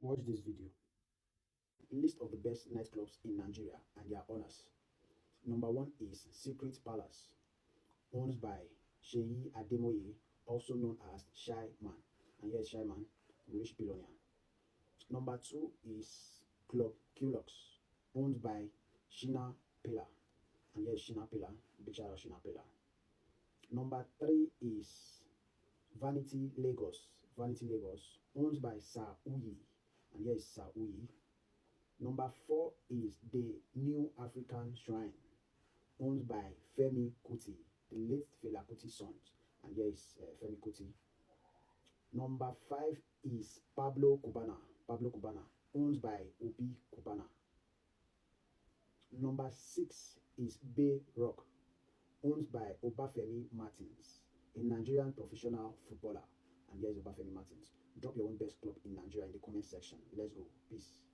Watch this video. List of the best nightclubs in Nigeria and their owners. Number 1 is Secret Palace, owned by Seyi Ademoye, also known as Shy Man. And yes, Shy Man, rich billionaire. Number 2 is Club Culux, owned by Shina Pillar. And yes, Shina Pillar, big shout out Shina Pillar. Number 3 is Vanity Lagos. Vanity Lagos, owned by Sir Uyi. And yes, Sir Uyi. Number 4 is the New African Shrine, owned by Femi Kuti, the late Fela Kuti's son. And yes, Femi Kuti. Number 5 is Pablo Cubana. Pablo Cubana, owned by Obi Cubana. Number 6 is Bay Rock, owned by Obafemi Martins, a Nigerian professional footballer. And yes, Obafemi Martins. Drop your own best club in Nigeria in the comment section. Let's go. Peace.